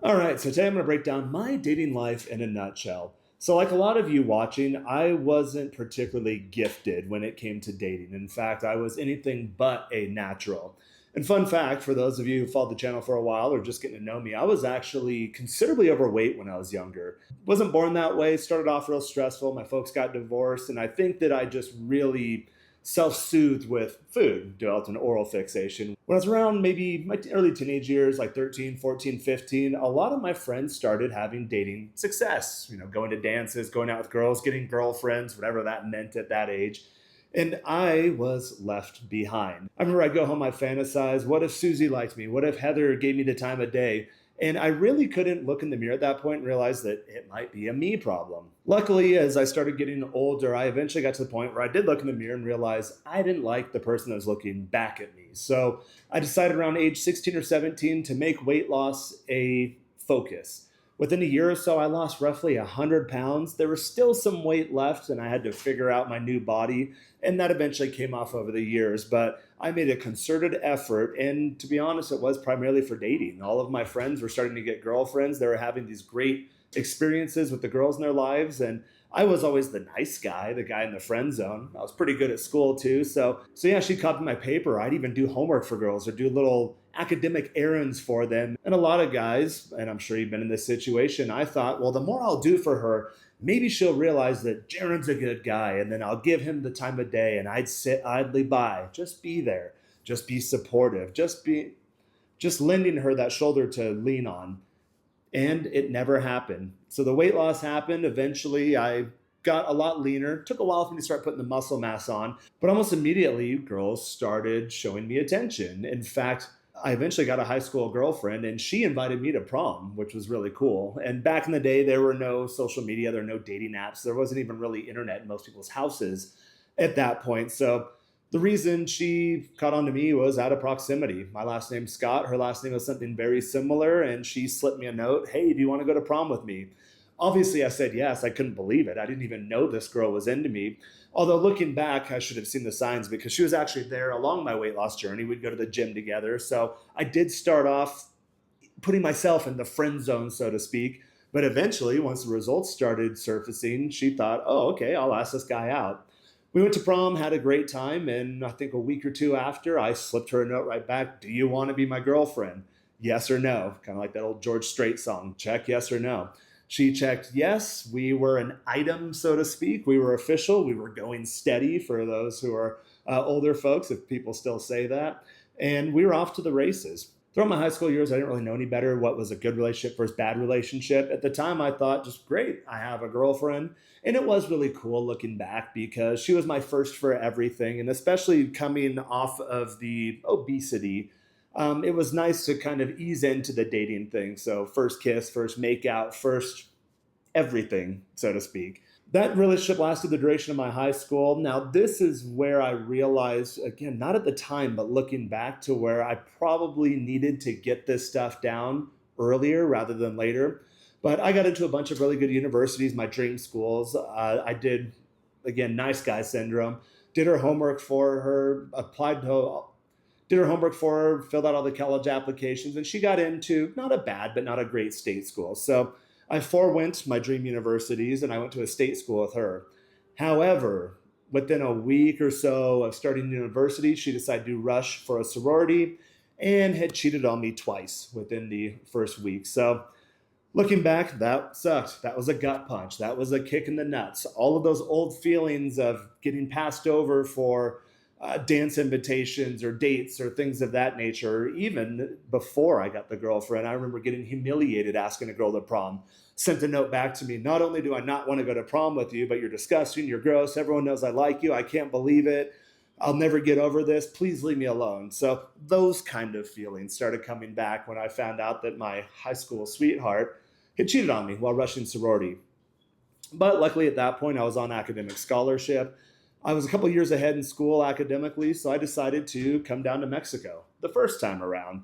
All right, so today I'm going to break down my dating life in a nutshell. So, like a lot of you watching, I wasn't particularly gifted when it came to dating. In fact, I was anything but a natural. And fun fact for those of you who followed the channel for a while or just getting to know me, I was actually considerably overweight when I was younger. Wasn't born that way, started off real stressful. My folks got divorced, and I think that I just really self-soothed with food, developed an oral fixation. When I was around maybe my early teenage years, like 13, 14, 15, a lot of my friends started having dating success, going to dances, going out with girls, getting girlfriends, whatever that meant at that age. And I was left behind. I remember I'd go home, I'd fantasize, what if Susie liked me? What if Heather gave me the time of day? And I really couldn't look in the mirror at that point and realize that it might be a me problem. Luckily, as I started getting older, I eventually got to the point where I did look in the mirror and realize I didn't like the person that was looking back at me. So I decided around age 16 or 17 to make weight loss a focus. Within a year or so, I lost roughly 100 pounds. There was still some weight left, and I had to figure out my new body, and that eventually came off over the years. But I made a concerted effort, and to be honest, it was primarily for dating. All of my friends were starting to get girlfriends. They were having these great experiences with the girls in their lives, and I was always the nice guy, the guy in the friend zone. I was pretty good at school too. So yeah, she'd copy my paper. I'd even do homework for girls or do little academic errands for them. And a lot of guys, and I'm sure you've been in this situation, I thought, well, the more I'll do for her, maybe she'll realize that Jaren's a good guy, and then I'll give him the time of day, and I'd sit idly by. Just be there. Just be supportive. Just lending her that shoulder to lean on. And it never happened. So the weight loss happened. Eventually, I got a lot leaner. It took a while for me to start putting the muscle mass on, but almost immediately, girls started showing me attention. In fact, I eventually got a high school girlfriend, and she invited me to prom, which was really cool. And back in the day, there were no social media, there were no dating apps, there wasn't even really internet in most people's houses at that point. So the reason she caught on to me was out of proximity. My last name's Scott. Her last name was something very similar, and she slipped me a note. Hey, do you want to go to prom with me? Obviously, I said yes. I couldn't believe it. I didn't even know this girl was into me. Although looking back, I should have seen the signs because she was actually there along my weight loss journey. We'd go to the gym together. So I did start off putting myself in the friend zone, so to speak. But eventually, once the results started surfacing, she thought, oh, okay, I'll ask this guy out. We went to prom, had a great time, and I think a week or two after, I slipped her a note right back. Do you want to be my girlfriend? Yes or no? Kind of like that old George Strait song. Check yes or no. She checked yes. We were an item, so to speak. We were official. We were going steady for those who are older folks, if people still say that. And we were off to the races. Throughout my high school years, I didn't really know any better what was a good relationship versus bad relationship. At the time, I thought, just great, I have a girlfriend. And it was really cool looking back because she was my first for everything. And especially coming off of the obesity, it was nice to kind of ease into the dating thing. So first kiss, first makeout, first everything, so to speak. That relationship lasted the duration of my high school. Now, this is where I realized, again, not at the time, but looking back to where I probably needed to get this stuff down earlier rather than later. But I got into a bunch of really good universities, my dream schools. I did, again, nice guy syndrome, did her homework for her, did her homework for her, filled out all the college applications, and she got into not a bad, but not a great state school. So I forewent my dream universities, and I went to a state school with her. However, within a week or so of starting university, she decided to rush for a sorority and had cheated on me twice within the first week. So looking back, that sucked. That was a gut punch. That was a kick in the nuts. All of those old feelings of getting passed over for dance invitations or dates or things of that nature. Even before I got the girlfriend, I remember getting humiliated asking a girl to prom. Sent a note back to me. Not only do I not want to go to prom with you, but you're disgusting, you're gross, everyone knows I like you, I can't believe it, I'll never get over this, please leave me alone. So those kind of feelings started coming back when I found out that my high school sweetheart had cheated on me while rushing sorority. But luckily at that point, I was on academic scholarship. I was a couple years ahead in school academically, so I decided to come down to Mexico the first time around.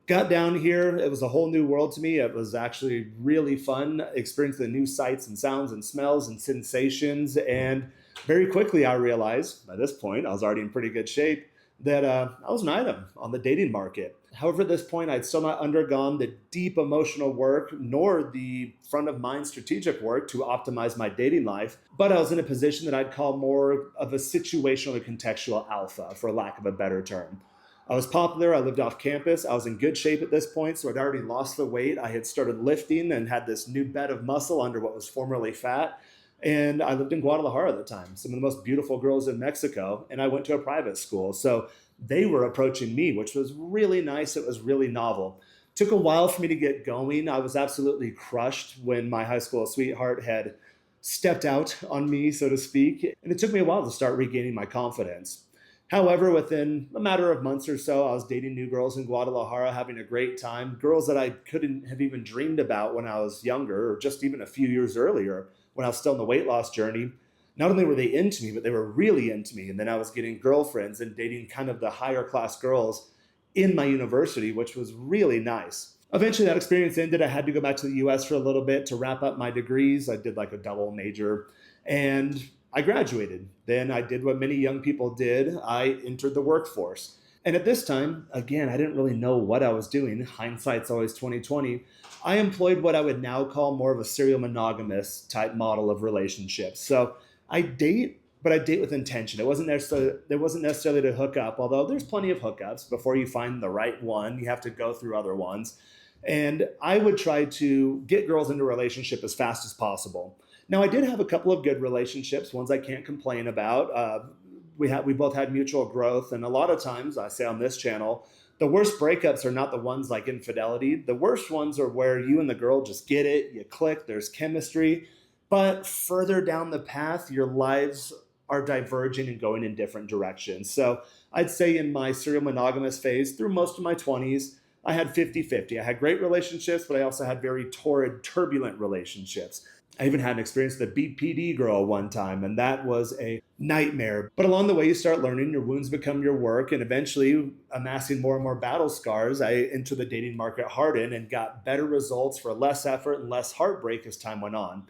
Got down here, it was a whole new world to me. It was actually really fun, experiencing the new sights and sounds and smells and sensations. And very quickly I realized, by this point, I was already in pretty good shape, that I was an item on the dating market. However, at this point, I'd still not undergone the deep emotional work nor the front of mind strategic work to optimize my dating life. But I was in a position that I'd call more of a situational or contextual alpha, for lack of a better term. I was popular. I lived off campus. I was in good shape at this point, so I'd already lost the weight. I had started lifting and had this new bed of muscle under what was formerly fat. And I lived in Guadalajara at the time, some of the most beautiful girls in Mexico. And I went to a private school. So they were approaching me, which was really nice. It was really novel. Took a while for me to get going. I was absolutely crushed when my high school sweetheart had stepped out on me, so to speak. And it took me a while to start regaining my confidence. However, within a matter of months or so, I was dating new girls in Guadalajara, having a great time. Girls that I couldn't have even dreamed about when I was younger, or just even a few years earlier when I was still in the weight loss journey. Not only were they into me, but they were really into me. And then I was getting girlfriends and dating kind of the higher class girls in my university, which was really nice. Eventually, that experience ended. I had to go back to the US for a little bit to wrap up my degrees. I did like a double major and I graduated. Then I did what many young people did. I entered the workforce. And at this time, again, I didn't really know what I was doing. Hindsight's always 2020. I employed what I would now call more of a serial monogamous type model of relationships. So I date, but I date with intention. It wasn't necessarily to hook up, although there's plenty of hookups. Before you find the right one, you have to go through other ones. And I would try to get girls into a relationship as fast as possible. Now, I did have a couple of good relationships, ones I can't complain about. We both had mutual growth, and a lot of times, I say on this channel, the worst breakups are not the ones like infidelity. The worst ones are where you and the girl just get it, you click, there's chemistry, but further down the path, your lives are diverging and going in different directions. So I'd say in my serial monogamous phase, through most of my 20s, I had 50-50. I had great relationships, but I also had very torrid, turbulent relationships. I even had an experience with a BPD girl one time, and that was a nightmare. But along the way, you start learning, your wounds become your work, and eventually, amassing more and more battle scars, I entered the dating market hardened and got better results for less effort and less heartbreak as time went on.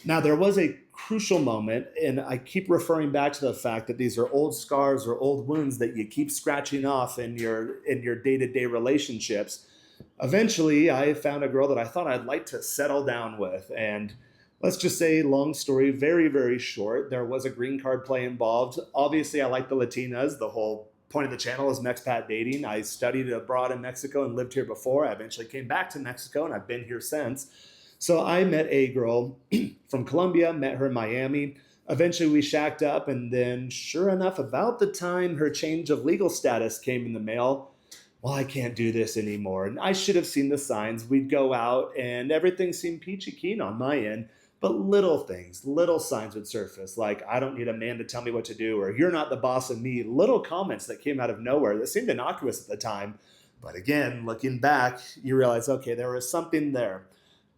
Now, there was a crucial moment, and I keep referring back to the fact that these are old scars or old wounds that you keep scratching off in your day-to-day relationships. Eventually, I found a girl that I thought I'd like to settle down with, and let's just say, long story, very, very short, there was a green card play involved. Obviously, I like the Latinas. The whole point of the channel is Mexpat dating. I studied abroad in Mexico and lived here before. I eventually came back to Mexico, and I've been here since. So I met a girl from Colombia, met her in Miami. Eventually, we shacked up, and then, sure enough, about the time her change of legal status came in the mail, well, I can't do this anymore. And I should have seen the signs. We'd go out, and everything seemed peachy keen on my end. But little things, little signs would surface, like, I don't need a man to tell me what to do, or you're not the boss of me. Little comments that came out of nowhere that seemed innocuous at the time. But again, looking back, you realize, okay, there was something there.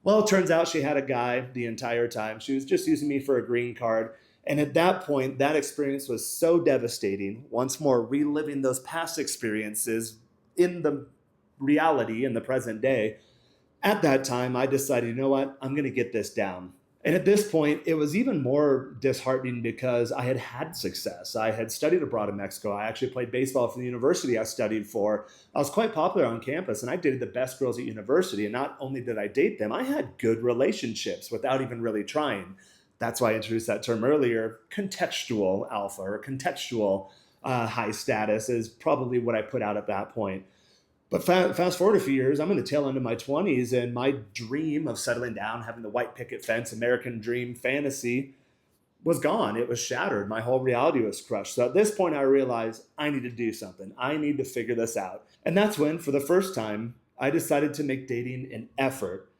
Well, it turns out she had a guy the entire time. She was just using me for a green card. And at that point, that experience was so devastating. Once more, reliving those past experiences in the reality, in the present day. At that time, I decided, you know what? I'm going to get this down. And at this point, it was even more disheartening because I had had success. I had studied abroad in Mexico. I actually played baseball for the university I studied for. I was quite popular on campus, and I dated the best girls at university. And not only did I date them, I had good relationships without even really trying. That's why I introduced that term earlier. Contextual alpha or contextual high status is probably what I put out at that point. But fast forward a few years, I'm in the tail end of my 20s, and my dream of settling down, having the white picket fence, American dream fantasy was gone. It was shattered. My whole reality was crushed. So at this point, I realized I need to do something. I need to figure this out. And that's when, for the first time, I decided to make dating an effort.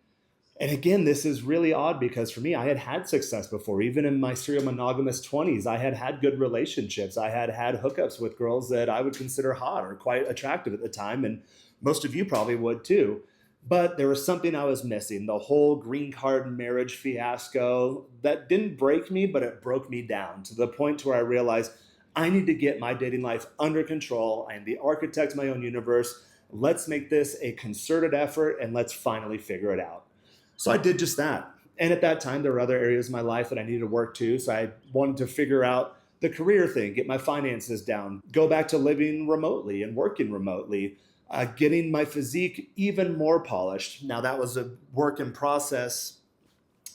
And again, this is really odd because for me, I had had success before. Even in my serial monogamous 20s, I had had good relationships. I had had hookups with girls that I would consider hot or quite attractive at the time. And most of you probably would too. But there was something I was missing. The whole green card marriage fiasco that didn't break me, but it broke me down to the point where I realized I need to get my dating life under control. I am the architect of my own universe. Let's make this a concerted effort and let's finally figure it out. So I did just that. And at that time, there were other areas of my life that I needed to work to. So I wanted to figure out the career thing, get my finances down, go back to living remotely and working remotely. getting my physique even more polished. Now, that was a work in process.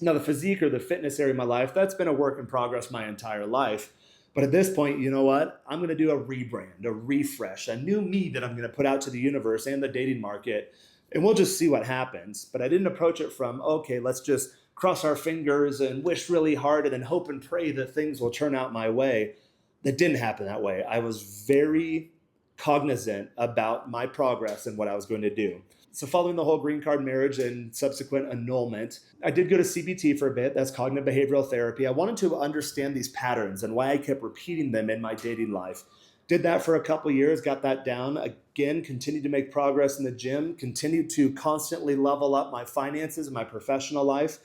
Now, the physique or the fitness area of my life, that's been a work in progress my entire life. But at this point, you know what? I'm going to do a rebrand, a refresh, a new me that I'm going to put out to the universe and the dating market. And we'll just see what happens. But I didn't approach it from, okay, let's just cross our fingers and wish really hard and then hope and pray that things will turn out my way. That didn't happen that way. I was very cognizant about my progress and what I was going to do. So, following the whole green card marriage and subsequent annulment, I did go to CBT for a bit. That's cognitive behavioral therapy. I wanted to understand these patterns and why I kept repeating them in my dating life. Did that for a couple of years, got that down. Again, continued to make progress in the gym, continued to constantly level up my finances and my professional life,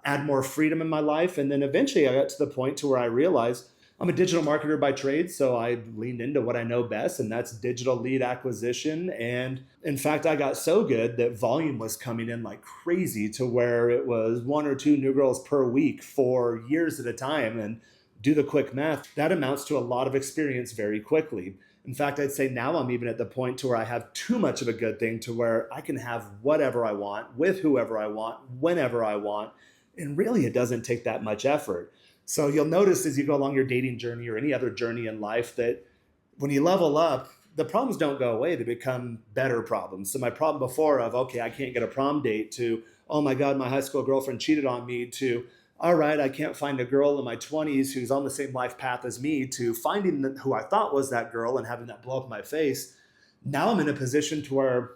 add more freedom in my life. And then eventually I got to the point to where I realized I'm a digital marketer by trade, so I leaned into what I know best, and that's digital lead acquisition. And in fact, I got so good that volume was coming in like crazy to where it was one or two new girls per week for years at a time. And do the quick math, that amounts to a lot of experience very quickly. In fact, I'd say now I'm even at the point to where I have too much of a good thing to where I can have whatever I want, with whoever I want, whenever I want. And really, it doesn't take that much effort. So you'll notice as you go along your dating journey or any other journey in life that when you level up, the problems don't go away. They become better problems. So my problem before of, okay, I can't get a prom date to, oh my God, my high school girlfriend cheated on me to, all right, I can't find a girl in my 20s who's on the same life path as me to finding who I thought was that girl and having that blow up in my face. Now I'm in a position to where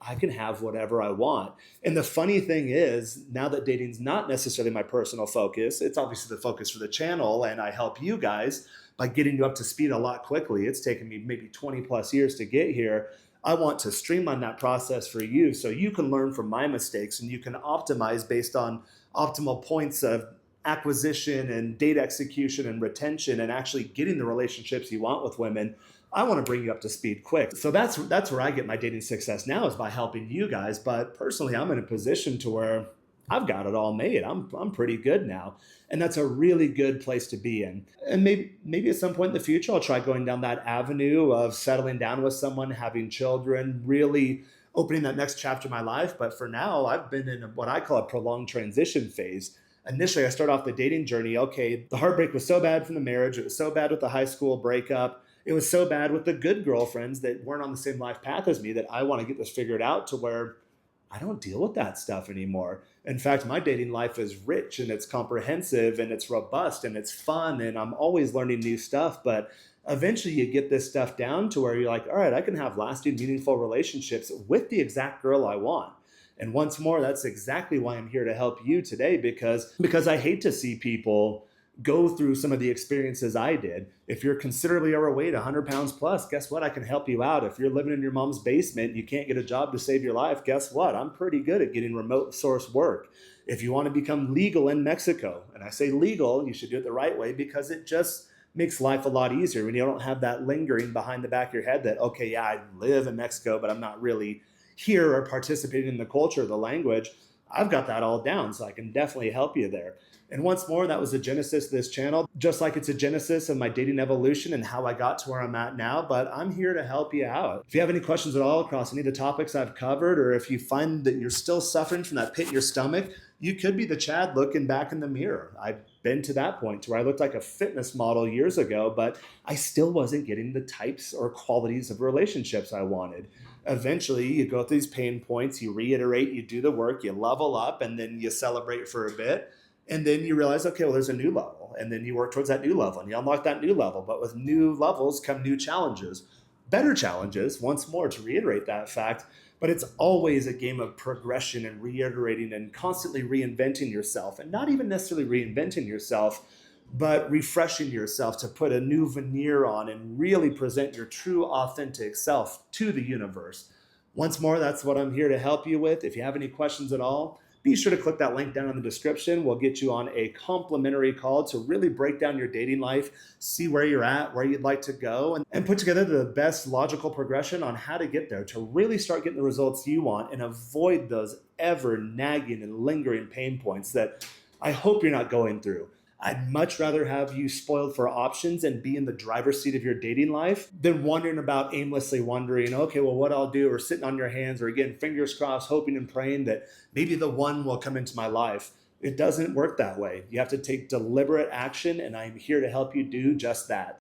I can have whatever I want. And the funny thing is, now that dating's not necessarily my personal focus, it's obviously the focus for the channel, and I help you guys by getting you up to speed a lot quickly. It's taken me maybe 20 plus years to get here. I want to streamline that process for you so you can learn from my mistakes and you can optimize based on optimal points of acquisition and date execution and retention and actually getting the relationships you want with women. I want to bring you up to speed quick. So that's where I get my dating success now, is by helping you guys. But personally, I'm in a position to where I've got it all made. I'm pretty good now. And that's a really good place to be in. And maybe at some point in the future, I'll try going down that avenue of settling down with someone, having children, really opening that next chapter of my life. But for now, I've been in what I call a prolonged transition phase. Initially, I started off the dating journey. Okay, the heartbreak was so bad from the marriage. It was so bad with the high school breakup. It was so bad with the good girlfriends that weren't on the same life path as me that I want to get this figured out to where I don't deal with that stuff anymore. In fact, my dating life is rich and it's comprehensive and it's robust and it's fun and I'm always learning new stuff. But eventually you get this stuff down to where you're like, all right, I can have lasting, meaningful relationships with the exact girl I want. And once more, that's exactly why I'm here to help you today, because I hate to see people go through some of the experiences I did. If you're considerably overweight, 100 pounds plus, guess what? I can help you out. If you're living in your mom's basement, you can't get a job to save your life, guess what? I'm pretty good at getting remote source work. If you want to become legal in Mexico, and I say legal, you should do it the right way because it just makes life a lot easier when you don't have that lingering behind the back of your head that, okay, yeah, I live in Mexico, but I'm not really here or participating in the culture, the language. I've got that all down, so I can definitely help you there. And once more, that was the genesis of this channel, just like it's a genesis of my dating evolution and how I got to where I'm at now. But I'm here to help you out. If you have any questions at all across any of the topics I've covered, or if you find that you're still suffering from that pit in your stomach, you could be the Chad looking back in the mirror. I've been to that point to where I looked like a fitness model years ago, but I still wasn't getting the types or qualities of relationships I wanted. Eventually, you go through these pain points, you reiterate, you do the work, you level up, and then you celebrate for a bit. And then you realize, okay, well, there's a new level. And then you work towards that new level and you unlock that new level. But with new levels come new challenges, better challenges, once more, to reiterate that fact. But it's always a game of progression and reiterating and constantly reinventing yourself. And not even necessarily reinventing yourself, but refreshing yourself to put a new veneer on and really present your true, authentic self to the universe. Once more, that's what I'm here to help you with. If you have any questions at all, be sure to click that link down in the description. We'll get you on a complimentary call to really break down your dating life, see where you're at, where you'd like to go, and put together the best logical progression on how to get there to really start getting the results you want and avoid those ever nagging and lingering pain points that I hope you're not going through. I'd much rather have you spoiled for options and be in the driver's seat of your dating life than wondering about aimlessly wondering, okay, well, what I'll do, or sitting on your hands, or again, fingers crossed, hoping and praying that maybe the one will come into my life. It doesn't work that way. You have to take deliberate action, and I'm here to help you do just that.